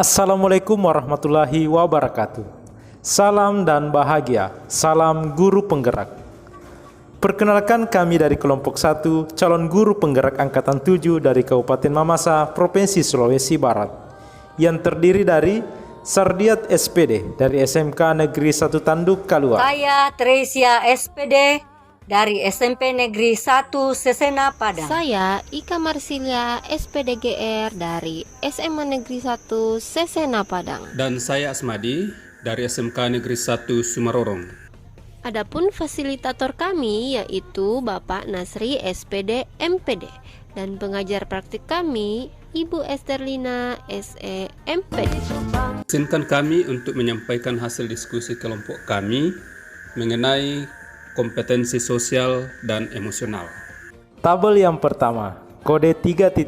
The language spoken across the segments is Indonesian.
Assalamualaikum warahmatullahi wabarakatuh. Salam dan bahagia, salam guru penggerak. Perkenalkan, kami dari kelompok 1, calon guru penggerak angkatan 7 dari Kabupaten Mamasa, Provinsi Sulawesi Barat, yang terdiri dari Sardiat SPD dari SMK Negeri 1 Tanduk Kalua. Saya Tresia SPD dari SMP Negeri 1 Sesena Padang. Saya Ika Marsilia SPDGR dari SMA Negeri 1 Sesena Padang. Dan saya Asmadi dari SMK Negeri 1 Sumarorong. Adapun fasilitator kami yaitu Bapak Nasri SPD MPD dan pengajar praktik kami Ibu Esterlina SE MPD. Izinkan kami untuk menyampaikan hasil diskusi kelompok kami mengenai kompetensi sosial dan emosional. Tabel yang pertama, kode 3.1,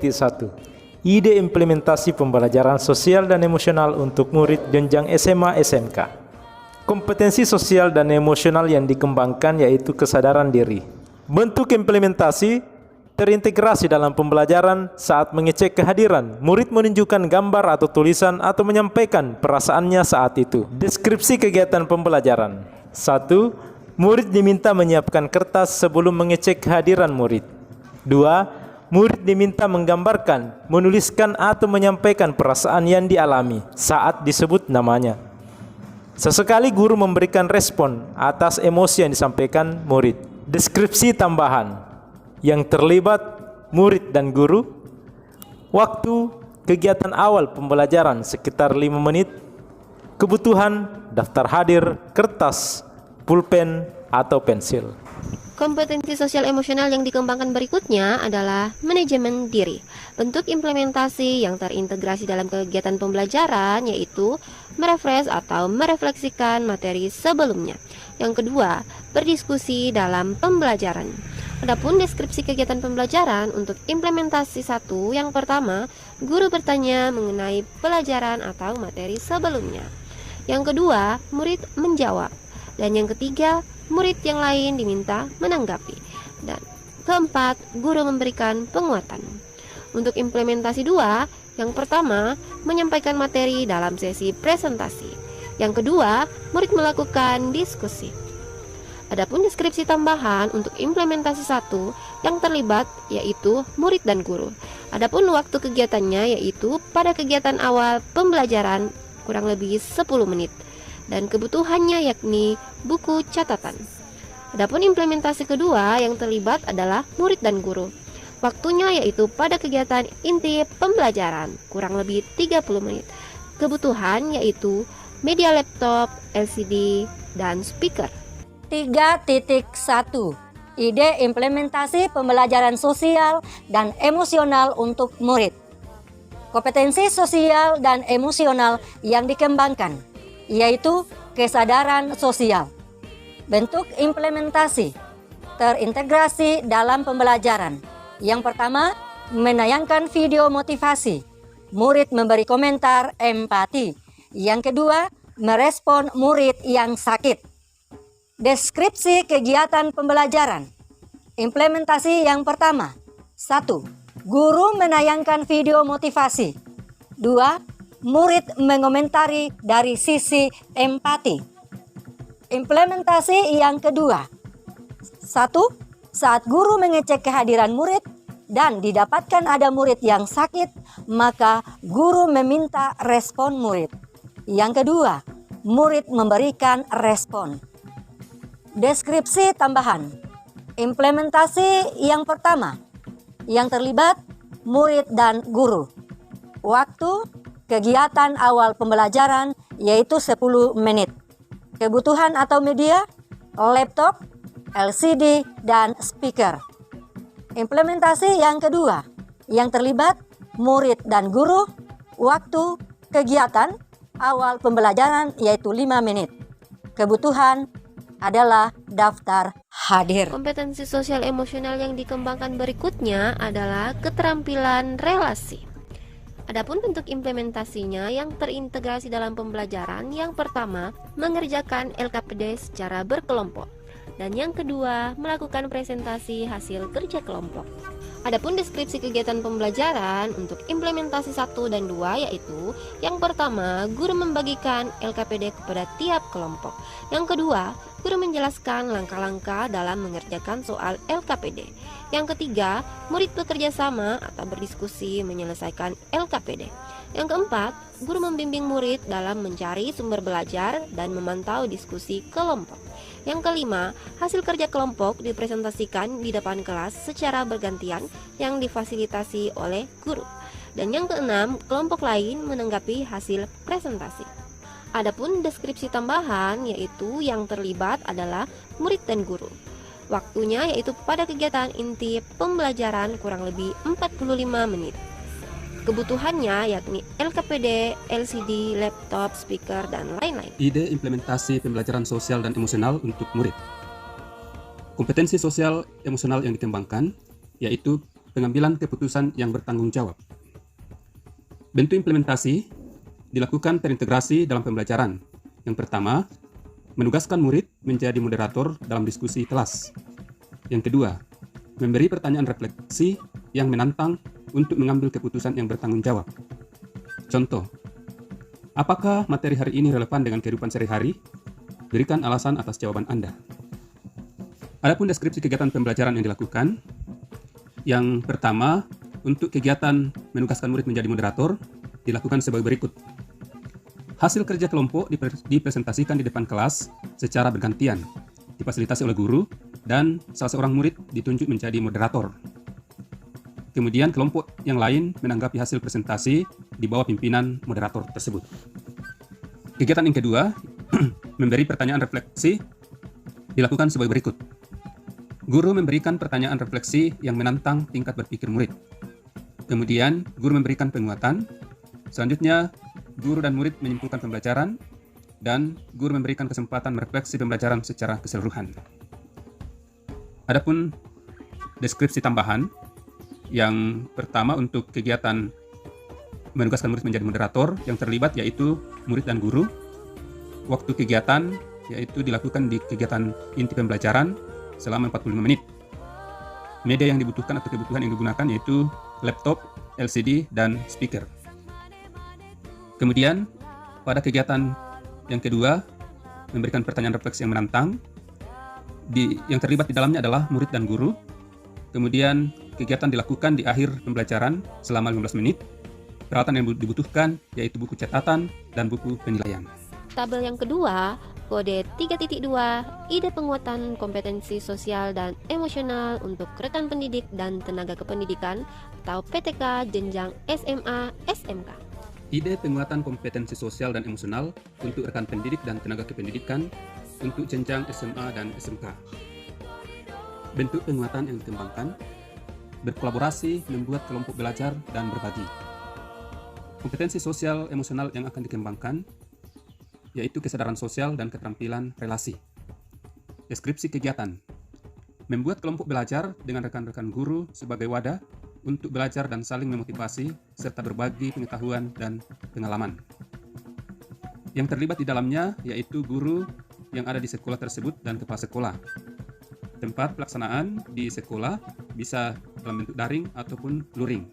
ide implementasi pembelajaran sosial dan emosional untuk murid jenjang SMA SMK. Kompetensi sosial dan emosional yang dikembangkan yaitu kesadaran diri. Bentuk implementasi terintegrasi dalam pembelajaran saat mengecek kehadiran, murid menunjukkan gambar atau tulisan atau menyampaikan perasaannya saat itu. Deskripsi kegiatan pembelajaran. 1. Murid diminta menyiapkan kertas sebelum mengecek kehadiran murid. 2. Murid diminta menggambarkan, menuliskan atau menyampaikan perasaan yang dialami saat disebut namanya. Sesekali guru memberikan respon atas emosi yang disampaikan murid. Deskripsi tambahan yang terlibat murid dan guru. Waktu kegiatan awal pembelajaran sekitar 5 menit. Kebutuhan daftar hadir, kertas, pulpen atau pensil. Kompetensi sosial emosional yang dikembangkan berikutnya adalah manajemen diri. Bentuk implementasi yang terintegrasi dalam kegiatan pembelajaran yaitu merefresh atau merefleksikan materi sebelumnya. Yang kedua, berdiskusi dalam pembelajaran. Adapun deskripsi kegiatan pembelajaran untuk implementasi 1, yang pertama, guru bertanya mengenai pelajaran atau materi sebelumnya. Yang kedua, murid menjawab. Dan yang ketiga, murid yang lain diminta menanggapi. Dan keempat, guru memberikan penguatan. Untuk implementasi 2, yang pertama, menyampaikan materi dalam sesi presentasi. Yang kedua, murid melakukan diskusi. Adapun deskripsi tambahan untuk implementasi 1 yang terlibat yaitu murid dan guru. Adapun waktu kegiatannya yaitu pada kegiatan awal pembelajaran kurang lebih 10 menit. Dan kebutuhannya yakni buku catatan. Adapun implementasi kedua yang terlibat adalah murid dan guru. Waktunya yaitu pada kegiatan inti pembelajaran kurang lebih 30 menit. Kebutuhan yaitu media laptop, LCD, dan speaker. 3.1, ide implementasi pembelajaran sosial dan emosional untuk murid. Kompetensi sosial dan emosional yang dikembangkan yaitu kesadaran sosial. Bentuk implementasi terintegrasi dalam pembelajaran. Yang pertama, menayangkan video motivasi. Murid memberi komentar empati. Yang kedua, merespon murid yang sakit. Deskripsi kegiatan pembelajaran. Implementasi yang pertama. 1. Guru menayangkan video motivasi. 2. Murid mengomentari dari sisi empati. Implementasi yang kedua. 1. Saat guru mengecek kehadiran murid dan didapatkan ada murid yang sakit, maka guru meminta respon murid. Yang kedua, murid memberikan respon. Deskripsi tambahan. Implementasi yang pertama, yang terlibat murid dan guru. Waktu kegiatan awal pembelajaran yaitu 10 menit. Kebutuhan atau media, laptop, LCD, dan speaker. Implementasi yang kedua, yang terlibat murid dan guru. Waktu kegiatan awal pembelajaran yaitu 5 menit. Kebutuhan adalah daftar hadir. Kompetensi sosial emosional yang dikembangkan berikutnya adalah keterampilan relasi. Adapun bentuk implementasinya yang terintegrasi dalam pembelajaran, yang pertama, mengerjakan LKPD secara berkelompok. Dan yang kedua, melakukan presentasi hasil kerja kelompok. Adapun deskripsi kegiatan pembelajaran untuk implementasi 1 dan 2 yaitu yang pertama, guru membagikan LKPD kepada tiap kelompok. Yang kedua, guru menjelaskan langkah-langkah dalam mengerjakan soal LKPD. Yang ketiga, murid bekerja sama atau berdiskusi menyelesaikan LKPD. Yang keempat, guru membimbing murid dalam mencari sumber belajar dan memantau diskusi kelompok. Yang kelima, hasil kerja kelompok dipresentasikan di depan kelas secara bergantian yang difasilitasi oleh guru. Dan yang keenam, kelompok lain menanggapi hasil presentasi. Adapun deskripsi tambahan yaitu yang terlibat adalah murid dan guru. Waktunya yaitu pada kegiatan inti pembelajaran kurang lebih 45 menit. Kebutuhannya yakni LKPD, LCD, laptop, speaker, dan lain-lain. Ide implementasi pembelajaran sosial dan emosional untuk murid. Kompetensi sosial emosional yang dikembangkan yaitu pengambilan keputusan yang bertanggung jawab. Bentuk implementasi dilakukan terintegrasi dalam pembelajaran. Yang pertama, menugaskan murid menjadi moderator dalam diskusi kelas. Yang kedua, memberi pertanyaan refleksi yang menantang untuk mengambil keputusan yang bertanggung jawab. Contoh, apakah materi hari ini relevan dengan kehidupan sehari-hari? Berikan alasan atas jawaban Anda. Adapun deskripsi kegiatan pembelajaran yang dilakukan, yang pertama, untuk kegiatan menugaskan murid menjadi moderator, dilakukan sebagai berikut. Hasil kerja kelompok dipresentasikan di depan kelas secara bergantian, difasilitasi oleh guru, dan salah seorang murid ditunjuk menjadi moderator. Kemudian kelompok yang lain menanggapi hasil presentasi di bawah pimpinan moderator tersebut. Kegiatan yang kedua, memberi pertanyaan refleksi, dilakukan sebagai berikut. Guru memberikan pertanyaan refleksi yang menantang tingkat berpikir murid. Kemudian, guru memberikan penguatan. Selanjutnya, guru dan murid menyimpulkan pembelajaran, dan guru memberikan kesempatan merefleksi pembelajaran secara keseluruhan. Adapun deskripsi tambahan, yang pertama untuk kegiatan menugaskan murid menjadi moderator, yang terlibat yaitu murid dan guru. Waktu kegiatan yaitu dilakukan di kegiatan inti pembelajaran selama 45 menit. Media yang dibutuhkan atau kebutuhan yang digunakan yaitu laptop, LCD, dan speaker. Kemudian pada kegiatan yang kedua, memberikan pertanyaan refleksi yang menantang. Yang terlibat di dalamnya adalah murid dan guru. Kemudian kegiatan dilakukan di akhir pembelajaran selama 15 menit. Peralatan yang dibutuhkan yaitu buku catatan dan buku penilaian. Tabel yang kedua, kode 3.2, ide penguatan kompetensi sosial dan emosional untuk rekan pendidik dan tenaga kependidikan atau PTK jenjang SMA, SMK. Ide penguatan kompetensi sosial dan emosional untuk rekan pendidik dan tenaga kependidikan untuk jenjang SMA dan SMK. Bentuk penguatan yang dikembangkan, berkolaborasi, membuat kelompok belajar, dan berbagi. Kompetensi sosial emosional yang akan dikembangkan yaitu kesadaran sosial dan keterampilan relasi. Deskripsi kegiatan, membuat kelompok belajar dengan rekan-rekan guru sebagai wadah untuk belajar dan saling memotivasi serta berbagi pengetahuan dan pengalaman. Yang terlibat di dalamnya yaitu guru yang ada di sekolah tersebut dan kepala sekolah. Tempat pelaksanaan di sekolah bisa dalam bentuk daring ataupun luring.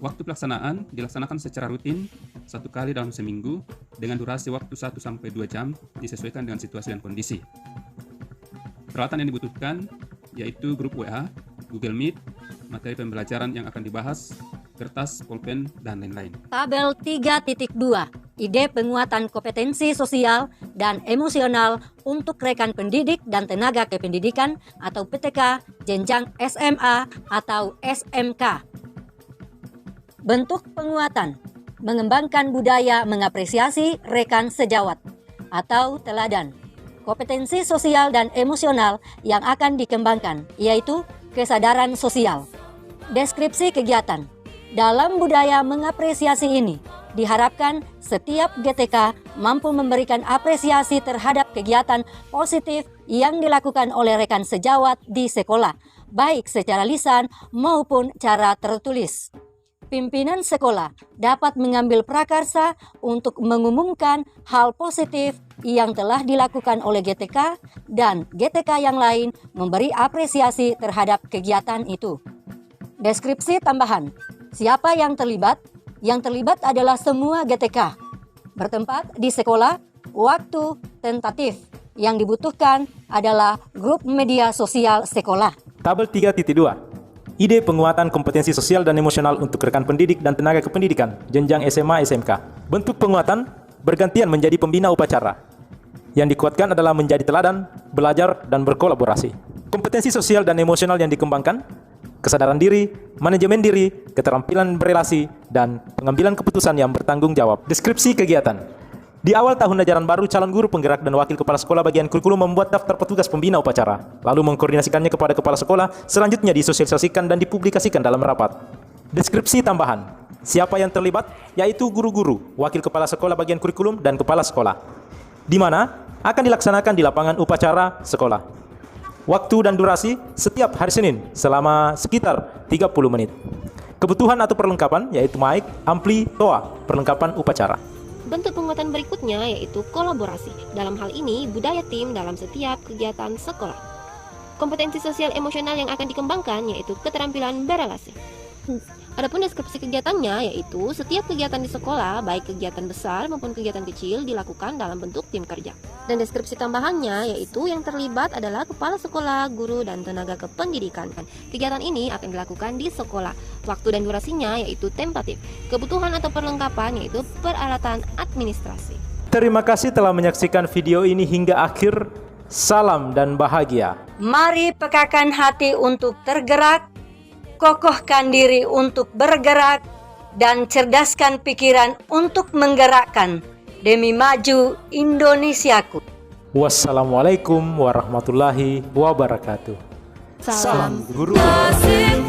Waktu pelaksanaan dilaksanakan secara rutin 1 kali dalam seminggu dengan durasi waktu 1-2 jam disesuaikan dengan situasi dan kondisi. Peralatan yang dibutuhkan yaitu grup WA, Google Meet, materi pembelajaran yang akan dibahas, kertas, pulpen, dan lain-lain. Tabel 3.2, ide penguatan kompetensi sosial dan emosional untuk rekan pendidik dan tenaga kependidikan atau PTK jenjang SMA atau SMK. Bentuk penguatan, mengembangkan budaya mengapresiasi rekan sejawat atau teladan. Kompetensi sosial dan emosional yang akan dikembangkan, yaitu kesadaran sosial. Deskripsi kegiatan. Dalam budaya mengapresiasi ini, diharapkan setiap GTK mampu memberikan apresiasi terhadap kegiatan positif yang dilakukan oleh rekan sejawat di sekolah, baik secara lisan maupun cara tertulis. Pimpinan sekolah dapat mengambil prakarsa untuk mengumumkan hal positif yang telah dilakukan oleh GTK dan GTK yang lain memberi apresiasi terhadap kegiatan itu. Deskripsi tambahan. Siapa yang terlibat? Yang terlibat adalah semua GTK. Bertempat di sekolah, waktu tentatif. Yang dibutuhkan adalah grup media sosial sekolah. Tabel 3.2. Ide penguatan kompetensi sosial dan emosional untuk rekan pendidik dan tenaga kependidikan jenjang SMA SMK. Bentuk penguatan bergantian menjadi pembina upacara. Yang dikuatkan adalah menjadi teladan, belajar, dan berkolaborasi. Kompetensi sosial dan emosional yang dikembangkan, kesadaran diri, manajemen diri, keterampilan berelasi, dan pengambilan keputusan yang bertanggung jawab. Deskripsi kegiatan. Di awal tahun ajaran baru, calon guru penggerak dan wakil kepala sekolah bagian kurikulum membuat daftar petugas pembina upacara, lalu mengkoordinasikannya kepada kepala sekolah, selanjutnya disosialisasikan dan dipublikasikan dalam rapat. Deskripsi tambahan. Siapa yang terlibat? Yaitu guru-guru, wakil kepala sekolah bagian kurikulum, dan kepala sekolah. Di mana akan dilaksanakan di lapangan upacara sekolah. Waktu dan durasi setiap hari Senin selama sekitar 30 menit. Kebutuhan atau perlengkapan yaitu mic, ampli, toa, perlengkapan upacara. Bentuk penguatan berikutnya yaitu kolaborasi. Dalam hal ini, budaya tim dalam setiap kegiatan sekolah. Kompetensi sosial emosional yang akan dikembangkan yaitu keterampilan berelasi. Adapun deskripsi kegiatannya yaitu setiap kegiatan di sekolah, baik kegiatan besar maupun kegiatan kecil dilakukan dalam bentuk tim kerja. Dan deskripsi tambahannya yaitu yang terlibat adalah kepala sekolah, guru, dan tenaga kependidikan. Kegiatan ini akan dilakukan di sekolah. Waktu dan durasinya yaitu tentatif. Kebutuhan atau perlengkapan yaitu peralatan administrasi. Terima kasih telah menyaksikan video ini hingga akhir. Salam dan bahagia. Mari pekakan hati untuk tergerak, kokohkan diri untuk bergerak, dan cerdaskan pikiran untuk menggerakkan demi maju Indonesiaku. Wassalamualaikum warahmatullahi wabarakatuh. Salam Guru. Nasib